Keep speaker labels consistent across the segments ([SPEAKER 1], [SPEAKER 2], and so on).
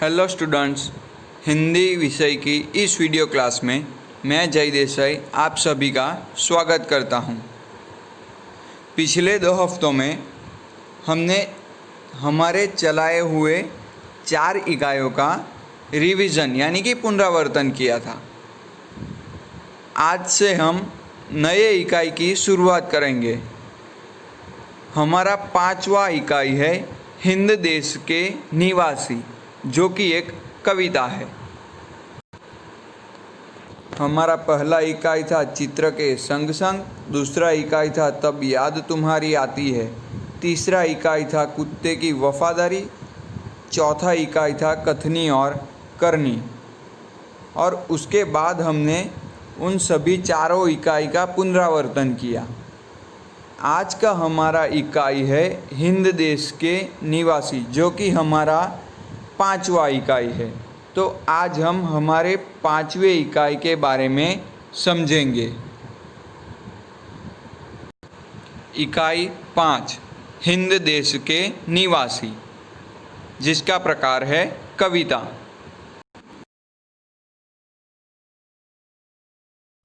[SPEAKER 1] Hello students, Hindi विषय की इस वीडियो क्लास में मैं जय देसाई आप सभी का स्वागत करता हूं। पिछले 2 हफ्तों में हमने हमारे चलाए हुए 4 इकाइयों का रिवीजन यानी कि पुनरावर्तन किया था। आज से हम नए इकाई की शुरुआत करेंगे। हमारा 5वां इकाई है हिंद देश के निवासी, जो कि एक कविता है। हमारा पहला इकाई था चित्र के संग संग, दूसरा इकाई था तब याद तुम्हारी आती है, तीसरा इकाई था कुत्ते की वफादारी, चौथा इकाई था कथनी और करनी, और उसके बाद हमने उन सभी चारों इकाई का पुनरावर्तन किया। आज का हमारा इकाई है हिंद देश के निवासी, जो कि हमारा 5वां इकाई है। तो आज हम हमारे 5वें इकाई के बारे में समझेंगे। इकाई 5 हिंद देश के निवासी, जिसका प्रकार है कविता।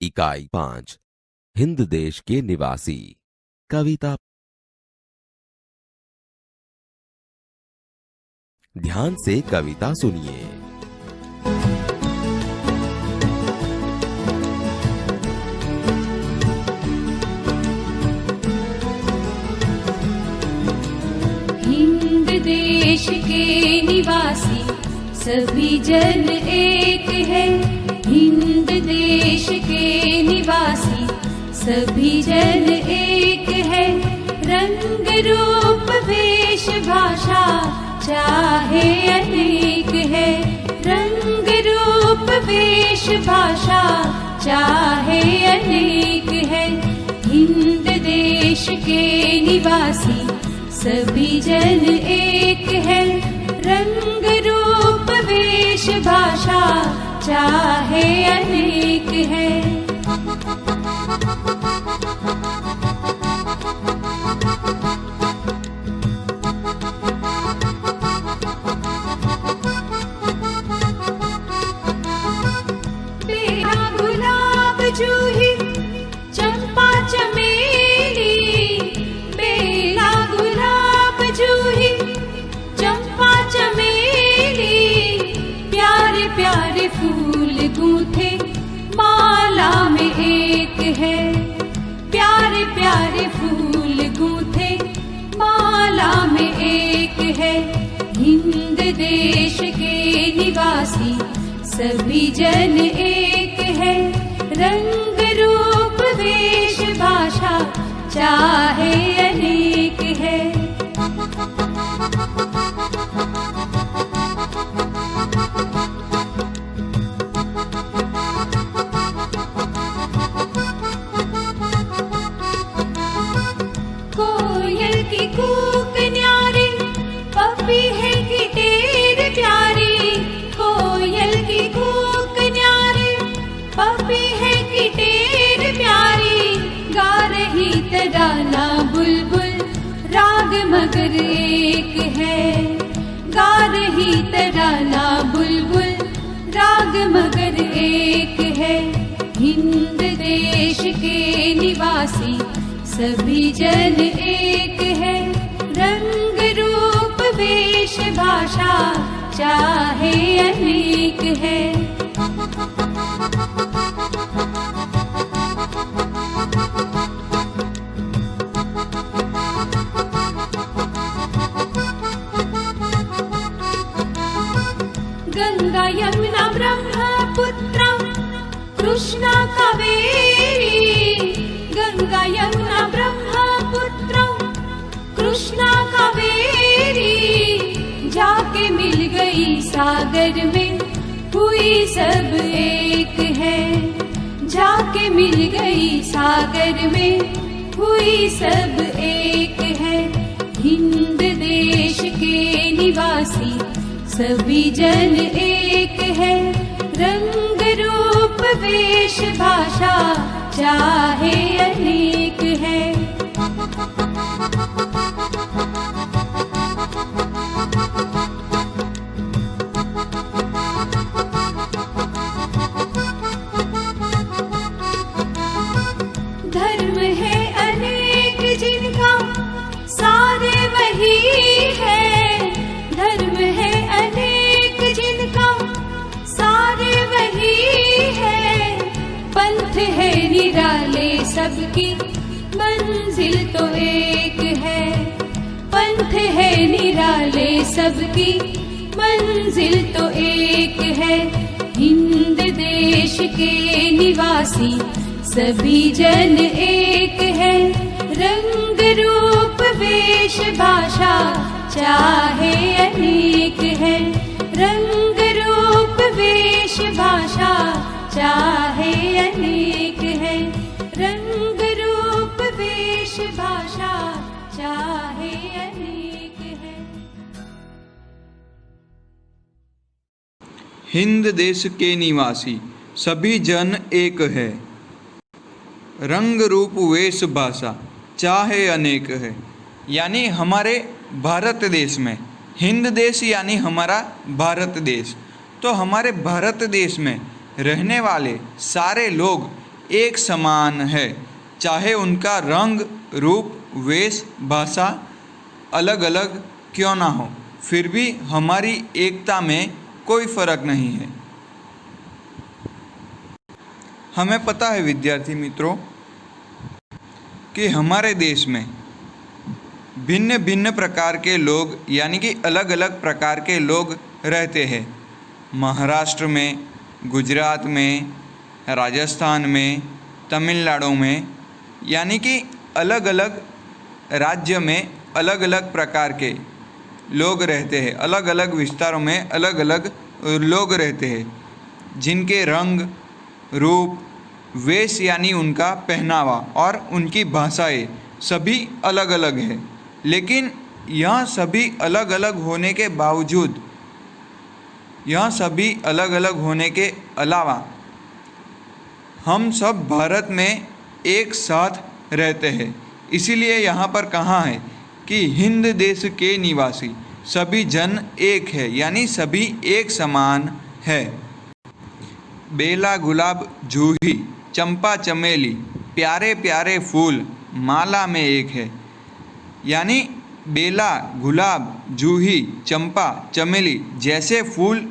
[SPEAKER 2] इकाई 5 हिंद देश के निवासी, कविता। ध्यान से कविता सुनिए।
[SPEAKER 3] हिंद देश के निवासी सभी जन एक है। हिंद देश के निवासी सभी जन एक है। रंग रूप वेश भाषा चाहे अनेक है। रंग रूप वेश भाषा चाहे अनेक है। हिंद देश के निवासी सभी जन एक है। रंग रूप वेश भाषा चाहे अनेक है। जूही चंपा चमेली, बेला गुलाब जूही चंपा चमेली, प्यारे प्यारे फूल गूंथे माला में एक है। प्यारे प्यारे फूल गूंथे माला में एक है। हिंद देश के निवासी सभी जन एक है। रंग रूप वेश भाषा चाहे अनेक है। कोयल की कूक न्यारी, पपी है गिटेर प्यारी। कोयल की कूक न्यारी, पपी है गिटेर प्यारी। गा रही तराना बुलबुल, राग मगर एक है। गा रही तराना बुलबुल, राग मगर एक है। हिंद देश के निवासी सभी जन एक है। रंग रूप वेश भाषा चाहे अनेक है। गंगा यमुना ब्रह्मपुत्रा कृष्णा कावेरी। गंगा यमुना ब्रह्मपुत्रा कृष्णा कावेरी, जाके मिल गई सागर में हुई सब एक है। जाके मिल गई सागर में हुई सब एक है। हिंद देश के निवासी सभी जन एक है। रंग रूप वेश भाषा चाहे अनेक है। सबकी मंजिल तो एक है, पंथ है निराले सबकी मंजिल तो एक है। हिंद देश के निवासी सभी जन एक है, रंग रूप वेश भाषा चाहे अनेक है, रंग रूप वेश भाषा चाहे अनेक है, रंग रूप वेश भाषा चाहे अनेक है।
[SPEAKER 1] हिंद देश के निवासी सभी जन एक है, रंग रूप वेश भाषा चाहे अनेक है। यानी हमारे भारत देश में, हिंद देश यानी हमारा भारत देश, तो हमारे भारत देश में रहने वाले सारे लोग एक समान है, चाहे उनका रंग रूप वेश भाषा अलग अलग क्यों ना हो, फिर भी हमारी एकता में कोई फर्क नहीं है। हमें पता है विद्यार्थी मित्रों कि हमारे देश में भिन्न भिन्न प्रकार के लोग यानी कि अलग अलग प्रकार के लोग रहते हैं। महाराष्ट्र में, गुजरात में, राजस्थान में, तमिलनाडु में, यानी कि अलग अलग राज्य में अलग अलग प्रकार के लोग रहते हैं, अलग अलग विस्तारों में अलग अलग लोग रहते हैं, जिनके रंग रूप वेश यानी उनका पहनावा और उनकी भाषाएं सभी अलग अलग है। लेकिन यह सभी अलग अलग होने के बावजूद, यह सभी अलग अलग होने के अलावा हम सब भारत में एक साथ रहते हैं। इसीलिए यहाँ पर कहा है कि हिंद देश के निवासी सभी जन एक है, यानी सभी एक समान है। बेला गुलाब जूही चंपा चमेली प्यारे प्यारे फूल माला में एक है। यानी बेला गुलाब जूही चंपा चमेली जैसे फूल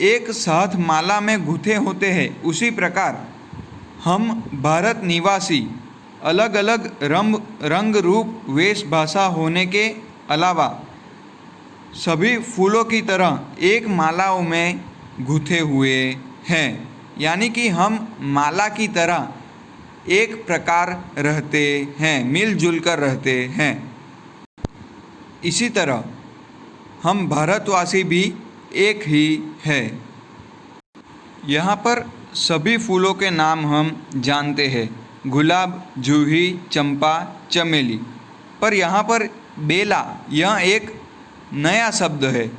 [SPEAKER 1] एक साथ माला में गुथे होते हैं, उसी प्रकार हम भारत निवासी अलग अलग रंग रूप वेश भाषा होने के अलावा सभी फूलों की तरह एक मालाओं में गुथे हुए हैं। यानी कि हम माला की तरह एक प्रकार रहते हैं, मिलजुल कर रहते हैं। इसी तरह हम भारतवासी भी एक ही है। यहाँ पर सभी फूलों के नाम हम जानते हैं, गुलाब जूही चंपा चमेली, पर यहाँ पर बेला यह एक नया शब्द है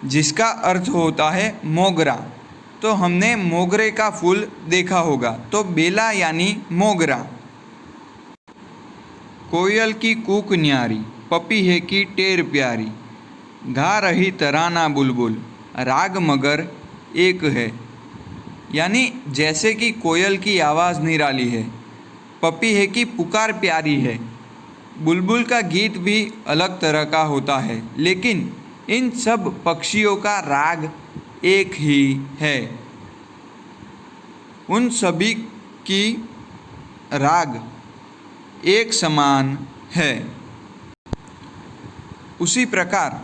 [SPEAKER 1] जिसका अर्थ होता है मोगरा। तो हमने मोगरे का फूल देखा होगा, तो बेला यानी मोगरा। कोयल की कूक न्यारी पपीहे की टेर प्यारी, गा रही तराना बुलबुल राग मगर एक है। यानी जैसे कि कोयल की आवाज़ निराली है, पपीहे की पुकार प्यारी है, बुलबुल का गीत भी अलग तरह का होता है, लेकिन इन सब पक्षियों का राग एक ही है। उन सभी की राग एक समान है। उसी प्रकार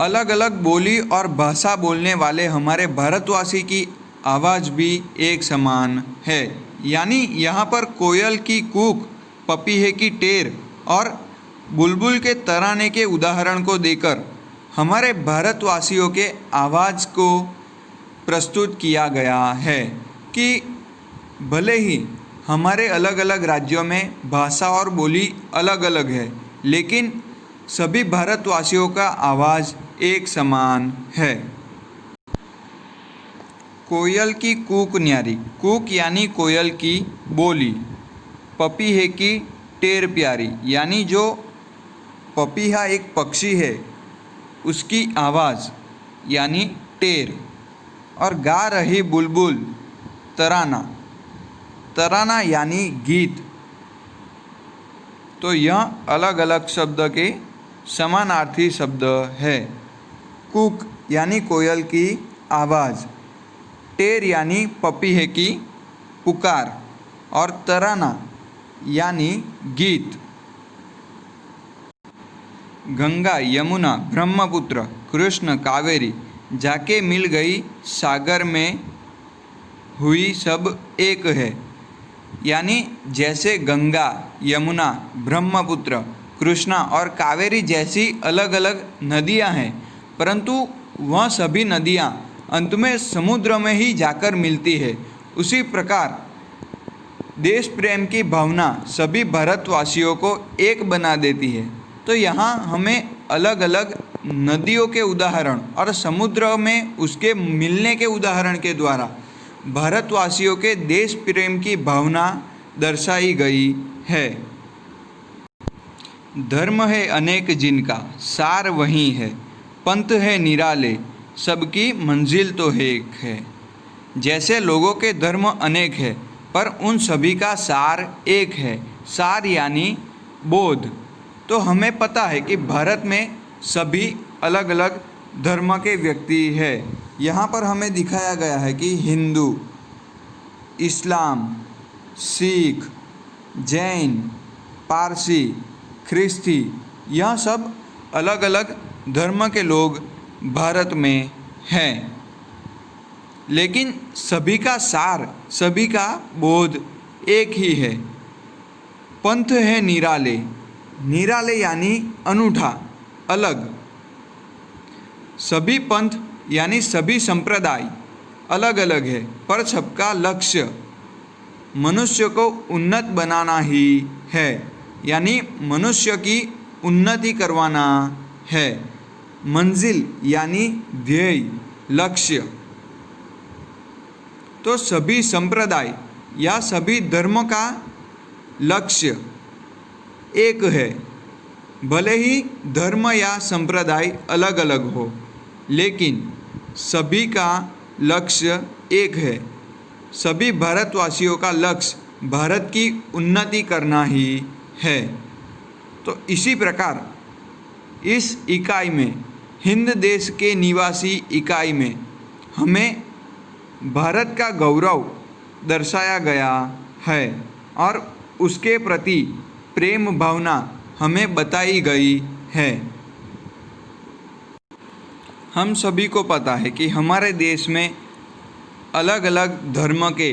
[SPEAKER 1] अलग अलग बोली और भाषा बोलने वाले हमारे भारतवासी की आवाज़ भी एक समान है। यानी यहाँ पर कोयल की कूक, पपीहे की टेर और बुलबुल के तराने के उदाहरण को देकर हमारे भारतवासियों के आवाज़ को प्रस्तुत किया गया है कि भले ही हमारे अलग अलग राज्यों में भाषा और बोली अलग अलग है, लेकिन सभी भारतवासियों का आवाज़ एक समान है। कोयल की कूक न्यारी, कूक यानी कोयल की बोली, पपीहे की टेर प्यारी यानी जो पपीहा एक पक्षी है उसकी आवाज़ यानी टेर, और गा रही बुलबुल तराना, तराना यानी गीत। तो यह अलग अलग शब्द के समानार्थी शब्द है। कूक यानी कोयल की आवाज़, टेर यानी पपीहे की पुकार, और तराना यानी गीत। गंगा यमुना ब्रह्मपुत्र कृष्ण कावेरी जाके मिल गई सागर में हुई सब एक है। यानी जैसे गंगा यमुना ब्रह्मपुत्र कृष्णा और कावेरी जैसी अलग अलग नदियां हैं, परंतु वह सभी नदियां अंत में समुद्र में ही जाकर मिलती है। उसी प्रकार देश प्रेम की भावना सभी भारतवासियों को एक बना देती है। तो यहाँ हमें अलग अलग नदियों के उदाहरण और समुद्र में उसके मिलने के उदाहरण के द्वारा भारतवासियों के देश प्रेम की भावना दर्शाई गई है। धर्म है अनेक जिनका सार वही है, पंथ है निराले सबकी मंजिल तो एक है। जैसे लोगों के धर्म अनेक है पर उन सभी का सार एक है। सार यानी बोध। तो हमें पता है कि भारत में सभी अलग अलग धर्म के व्यक्ति हैं। यहाँ पर हमें दिखाया गया है कि हिंदू, इस्लाम, सिख, जैन, पारसी, ख्रिस्ती, यह सब अलग अलग धर्म के लोग भारत में हैं। लेकिन सभी का सार, सभी का बोध एक ही है। पंथ है निराले। निराले यानी अनूठा, अलग। सभी पंथ यानी सभी संप्रदाय अलग अलग है, पर सबका लक्ष्य मनुष्य को उन्नत बनाना ही है। यानी मनुष्य की उन्नति करवाना है। मंजिल यानी ध्येय, लक्ष्य। तो सभी संप्रदाय या सभी धर्म का लक्ष्य एक है। भले ही धर्म या संप्रदाय अलग अलग हो, लेकिन सभी का लक्ष्य एक है। सभी भारतवासियों का लक्ष्य भारत की उन्नति करना ही है। तो इसी प्रकार इस इकाई में, हिंद देश के निवासी इकाई में, हमें भारत का गौरव दर्शाया गया है और उसके प्रति प्रेम भावना हमें बताई गई है। हम सभी को पता है कि हमारे देश में अलग अलग धर्म के,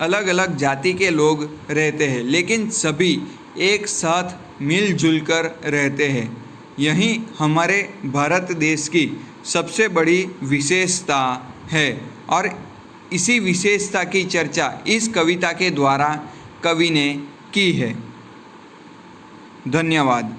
[SPEAKER 1] अलग अलग जाति के लोग रहते हैं, लेकिन सभी एक साथ मिलजुल कर रहते हैं। यही हमारे भारत देश की सबसे बड़ी विशेषता है और इसी विशेषता की चर्चा इस कविता के द्वारा कवि ने की है। धन्यवाद।